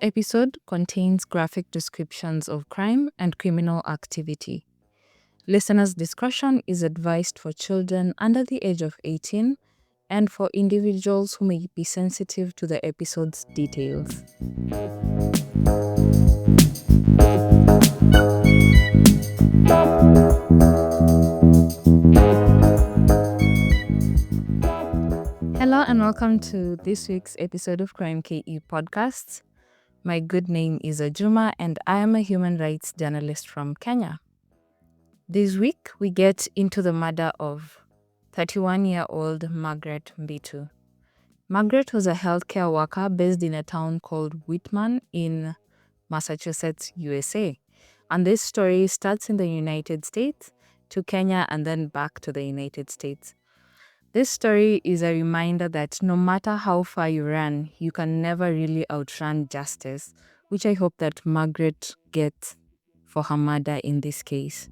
episode contains graphic descriptions of crime and criminal activity. Listeners' discretion is advised for children under the age of 18 and for individuals who may be sensitive to the episode's details. Hello and welcome to this week's episode of Krime KE podcasts. My good name is Ajuma and I am a human rights journalist from Kenya. This week we get into the murder of 31-year-old Margaret Mbitu. Margaret was a healthcare worker based in a town called Whitman in Massachusetts, USA. And this story starts in the United States to Kenya and then back to the United States. This story is a reminder that no matter how far you run, you can never really outrun justice, which I hope that Margaret gets for her murder in this case.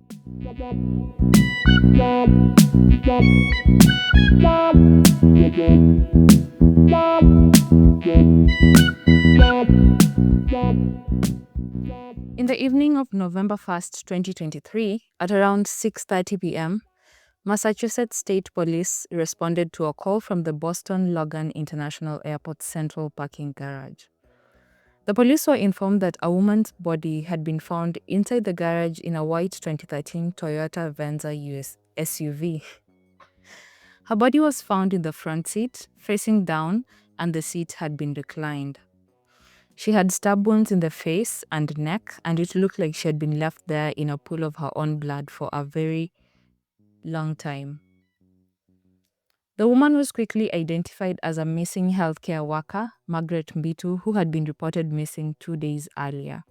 In the evening of November 1st, 2023, at around 6:30 p.m., Massachusetts State Police responded to a call from the Boston Logan International Airport central parking garage. The police were informed that a woman's body had been found inside the garage in a white 2013 Toyota Venza SUV. Her body was found in the front seat, facing down, and the seat had been reclined. She had stab wounds in the face and neck, and it looked like she had been left there in a pool of her own blood for a very long time. The woman was quickly identified as a missing healthcare worker, Margaret Mbitu, who had been reported missing 2 days earlier.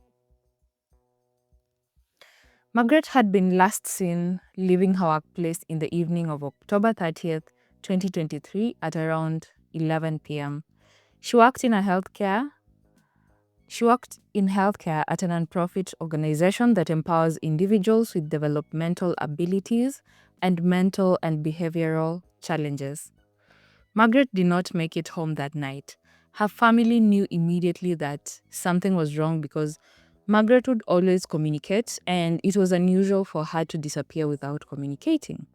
Margaret had been last seen leaving her workplace in the evening of October 30th, 2023 at around 11 p.m. She worked in healthcare at a nonprofit organization that empowers individuals with developmental abilities and mental and behavioral challenges. Margaret did not make it home that night. Her family knew immediately that something was wrong because Margaret would always communicate, and it was unusual for her to disappear without communicating.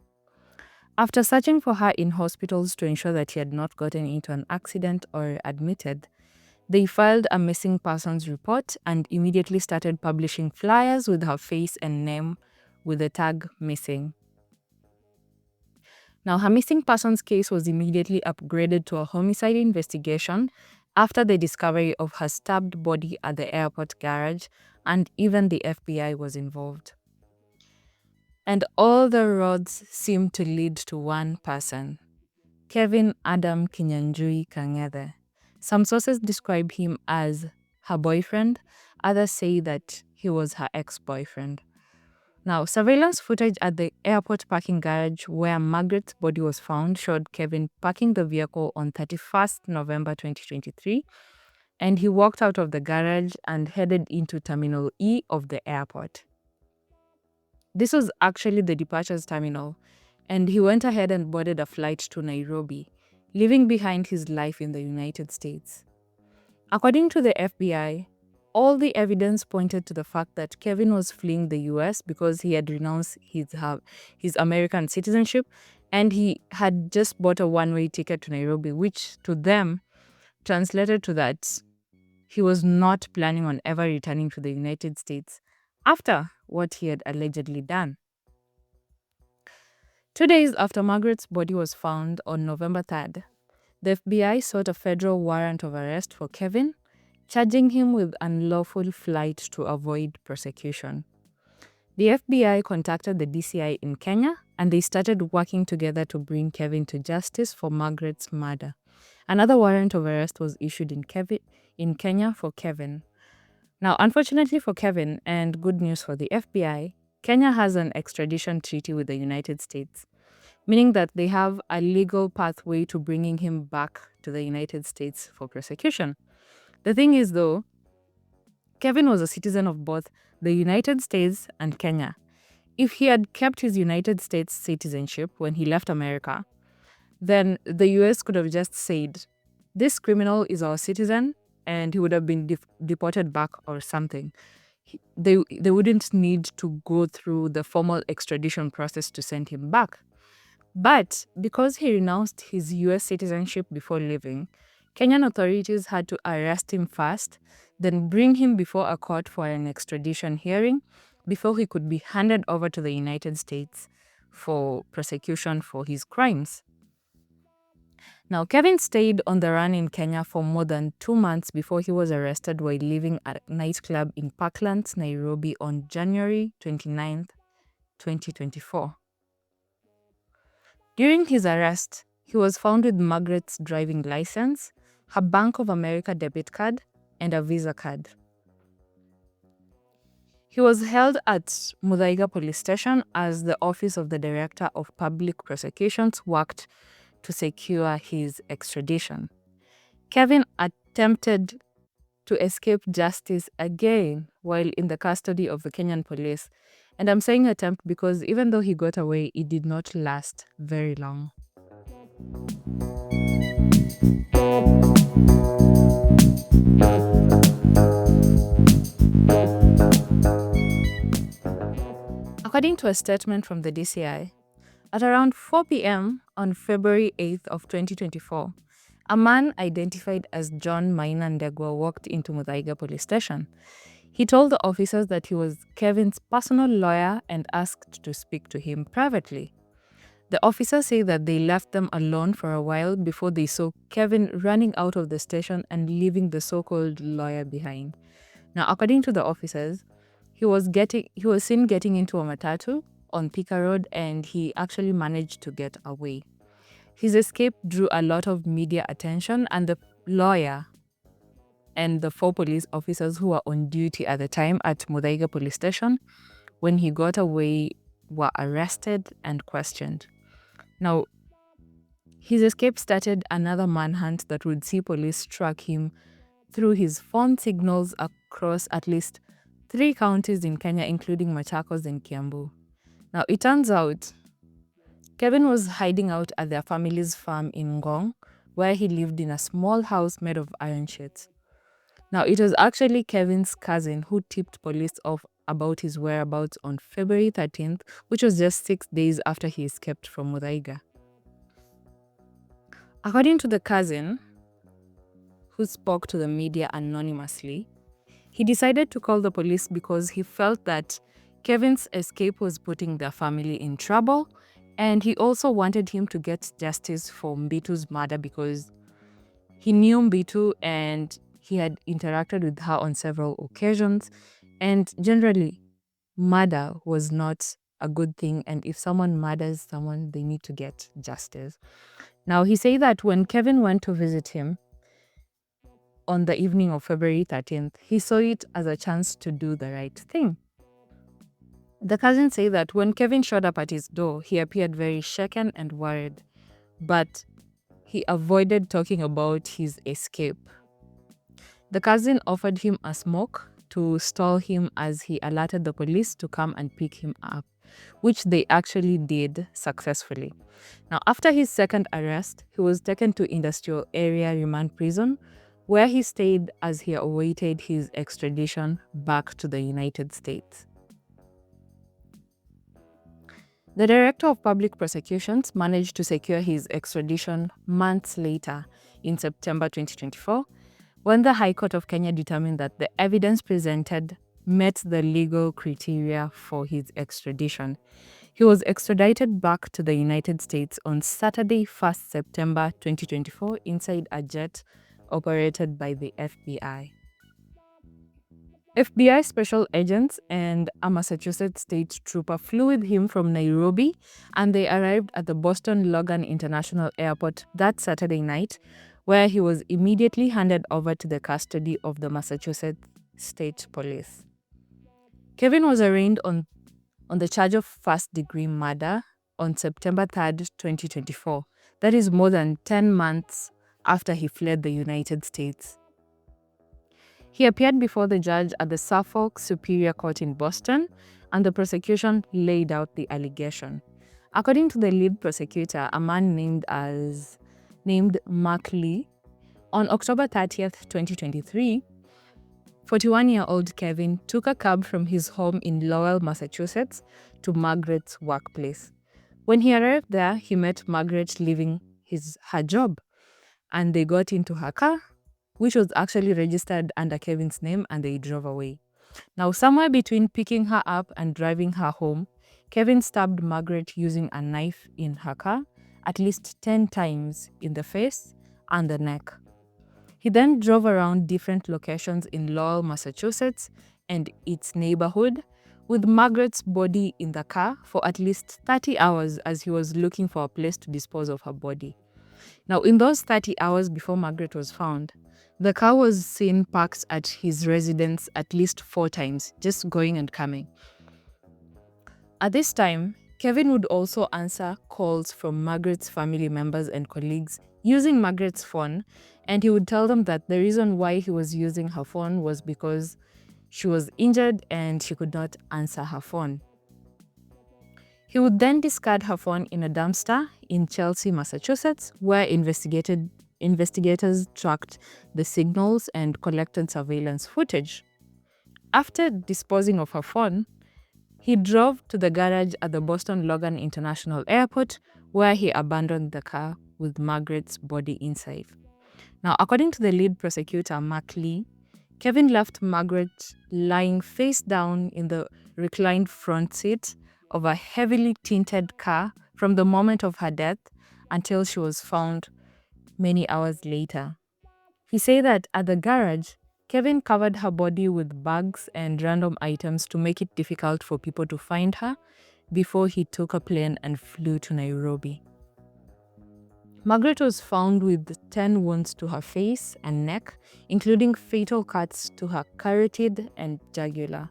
After searching for her in hospitals to ensure that she had not gotten into an accident or admitted, they filed a missing persons report and immediately started publishing flyers with her face and name with the tag missing. Now, her missing persons case was immediately upgraded to a homicide investigation after the discovery of her stabbed body at the airport garage, and even the FBI was involved. And all the roads seemed to lead to one person, Kevin Adam Kinyanjui Kang'ethe. Some sources describe him as her boyfriend, others say that he was her ex-boyfriend. Now, surveillance footage at the airport parking garage where Margaret's body was found showed Kevin parking the vehicle on 31st November 2023, and he walked out of the garage and headed into Terminal E of the airport. This was actually the departures terminal, and he went ahead and boarded a flight to Nairobi, leaving behind his life in the United States. According to the FBI, all the evidence pointed to the fact that Kevin was fleeing the US because he had renounced his American citizenship, and he had just bought a one-way ticket to Nairobi, which to them translated to that he was not planning on ever returning to the United States after what he had allegedly done. 2 days after Margaret's body was found on November 3rd, the FBI sought a federal warrant of arrest for Kevin, charging him with unlawful flight to avoid prosecution. The FBI contacted the DCI in Kenya, and they started working together to bring Kevin to justice for Margaret's murder. Another warrant of arrest was issued in Kenya for Kevin. Now, unfortunately for Kevin, and good news for the FBI, Kenya has an extradition treaty with the United States, meaning that they have a legal pathway to bringing him back to the United States for prosecution. The thing is, though, Kevin was a citizen of both the United States and Kenya. If he had kept his United States citizenship when he left America, then the US could have just said, this criminal is our citizen and he would have been deported back or something. They wouldn't need to go through the formal extradition process to send him back. But because he renounced his US citizenship before leaving, Kenyan authorities had to arrest him first, then bring him before a court for an extradition hearing before he could be handed over to the United States for prosecution for his crimes. Now, Kevin stayed on the run in Kenya for more than 2 months before he was arrested while living at a nightclub in Parklands, Nairobi on January 29th, 2024. During his arrest, he was found with Margaret's driving license, her Bank of America debit card, and a Visa card. He was held at Muthaiga Police Station as the Office of the Director of Public Prosecutions worked to secure his extradition. Kevin attempted to escape justice again while in the custody of the Kenyan police. And I'm saying attempt because even though he got away, it did not last very long. According to a statement from the DCI, at around 4 p.m. on February 8th of 2024, a man identified as John Maina Ndegwa walked into Muthaiga Police Station. He told the officers that he was Kevin's personal lawyer and asked to speak to him privately. The officers say that they left them alone for a while before they saw Kevin running out of the station and leaving the so-called lawyer behind. Now, according to the officers, he was seen getting into a matatu on Thika Road and he actually managed to get away. His escape drew a lot of media attention, and the lawyer and the 4 police officers who were on duty at the time at Muthaiga Police Station when he got away were arrested and questioned. Now, his escape started another manhunt that would see police track him through his phone signals across at least 3 counties in Kenya, including Machakos and Kiambu. Now, it turns out Kevin was hiding out at their family's farm in Ngong, where he lived in a small house made of iron sheets. Now, it was actually Kevin's cousin who tipped police off about his whereabouts on February 13th, which was just 6 days after he escaped from Muthaiga. According to the cousin, who spoke to the media anonymously, he decided to call the police because he felt that Kevin's escape was putting their family in trouble, and he also wanted him to get justice for Mbitu's murder because he knew Mbitu and he had interacted with her on several occasions, and generally, murder was not a good thing, and if someone murders someone, they need to get justice. Now, he said that when Kevin went to visit him on the evening of February 13th, he saw it as a chance to do the right thing. The cousin said that when Kevin showed up at his door, he appeared very shaken and worried, but he avoided talking about his escape. The cousin offered him a smoke to stall him as he alerted the police to come and pick him up, which they actually did successfully. Now, after his second arrest, he was taken to Industrial Area Remand Prison, where he stayed as he awaited his extradition back to the United States. The Director of Public Prosecutions managed to secure his extradition months later, in September 2024, when the High Court of Kenya determined that the evidence presented met the legal criteria for his extradition. He was extradited back to the United States on Saturday, 1st September 2024, inside a jet operated by the FBI. FBI special agents and a Massachusetts state trooper flew with him from Nairobi, and they arrived at the Boston Logan International Airport that Saturday night, where he was immediately handed over to the custody of the Massachusetts State Police. Kevin was arraigned on the charge of first-degree murder on September 3rd, 2024. That is more than 10 months after he fled the United States. He appeared before the judge at the Suffolk Superior Court in Boston, and the prosecution laid out the allegation. According to the lead prosecutor, a man named Mark Lee, on October 30th, 2023, 41-year-old Kevin took a cab from his home in Lowell, Massachusetts to Margaret's workplace. When he arrived there, he met Margaret leaving her job, and they got into her car, which was actually registered under Kevin's name, and they drove away. Now, somewhere between picking her up and driving her home, Kevin stabbed Margaret using a knife in her car at least 10 times in the face and the neck. He then drove around different locations in Lowell, Massachusetts and its neighborhood, with Margaret's body in the car for at least 30 hours as he was looking for a place to dispose of her body. Now, in those 30 hours before Margaret was found, the car was seen parked at his residence at least 4 times, just going and coming. At this time, Kevin would also answer calls from Margaret's family members and colleagues using Margaret's phone, and he would tell them that the reason why he was using her phone was because she was injured and she could not answer her phone. He would then discard her phone in a dumpster in Chelsea, Massachusetts, where investigators tracked the signals and collected surveillance footage. After disposing of her phone, he drove to the garage at the Boston Logan International Airport, where he abandoned the car with Margaret's body inside. Now, according to the lead prosecutor, Mark Lee, Kevin left Margaret lying face down in the reclined front seat of a heavily tinted car from the moment of her death until she was found many hours later. He said that at the garage, Kevin covered her body with bags and random items to make it difficult for people to find her before he took a plane and flew to Nairobi. Margaret was found with 10 wounds to her face and neck, including fatal cuts to her carotid and jugular.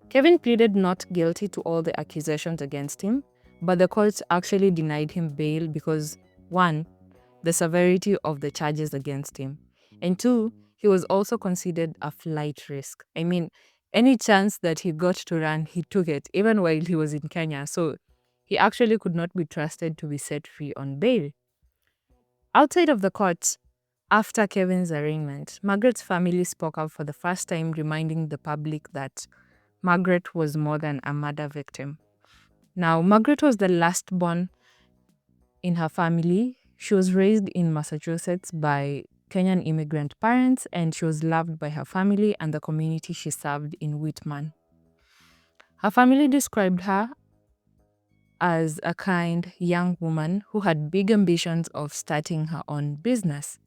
Kevin pleaded not guilty to all the accusations against him, but the court actually denied him bail because 1, the severity of the charges against him, and 2, he was also considered a flight risk. I mean, any chance that he got to run, he took it, even while he was in Kenya, so he actually could not be trusted to be set free on bail. Outside of the court, after Kevin's arraignment, Margaret's family spoke up for the first time, reminding the public that Margaret was more than a murder victim. Now, Margaret was the last born in her family. She was raised in Massachusetts by Kenyan immigrant parents, and she was loved by her family and the community she served in Whitman. Her family described her as a kind young woman who had big ambitions of starting her own business.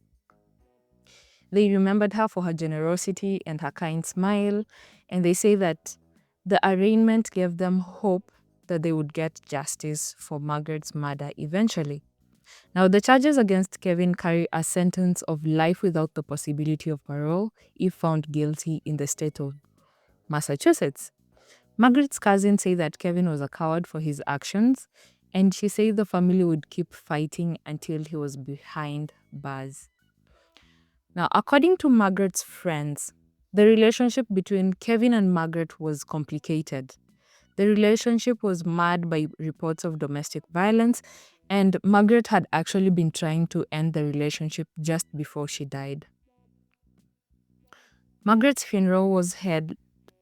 They remembered her for her generosity and her kind smile, and they say that the arraignment gave them hope that they would get justice for Margaret's murder eventually. Now, the charges against Kevin carry a sentence of life without the possibility of parole if found guilty in the state of Massachusetts. Margaret's cousins say that Kevin was a coward for his actions, and she said the family would keep fighting until he was behind bars. Now, according to Margaret's friends, the relationship between Kevin and Margaret was complicated. The relationship was marred by reports of domestic violence, and Margaret had actually been trying to end the relationship just before she died. Margaret's funeral was held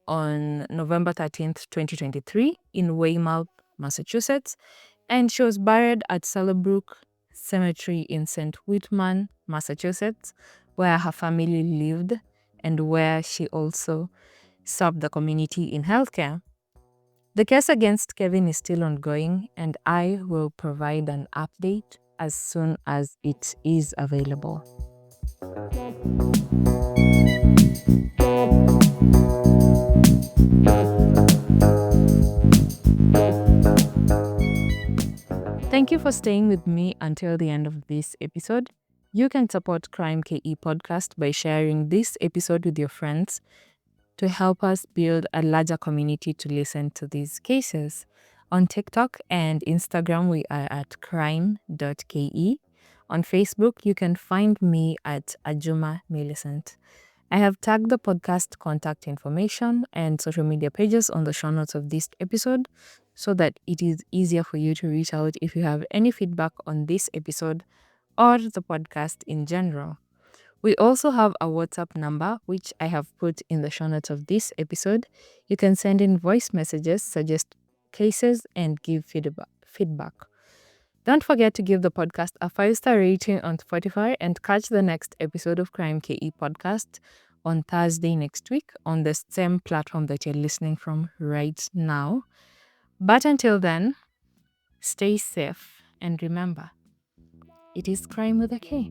on November 13th, 2023 in Weymouth, Massachusetts, and she was buried at Cellerbrook Cemetery in St. Whitman, Massachusetts, where her family lived and where she also served the community in healthcare. The case against Kevin is still ongoing, and I will provide an update as soon as it is available. Thank you for staying with me until the end of this episode. You can support Krime KE podcast by sharing this episode with your friends to help us build a larger community to listen to these cases. On TikTok and Instagram, we are at krime.ke. On Facebook, you can find me at Ajuma Millicent. I have tagged the podcast contact information and social media pages on the show notes of this episode so that it is easier for you to reach out if you have any feedback on this episode or the podcast in general. We also have a WhatsApp number, which I have put in the show notes of this episode. You can send in voice messages, suggest cases, and give feedback. Don't forget to give the podcast a 5-star rating on Spotify and catch the next episode of Krime KE podcast on Thursday next week on the same platform that you're listening from right now. But until then, stay safe and remember, it is crime with a K.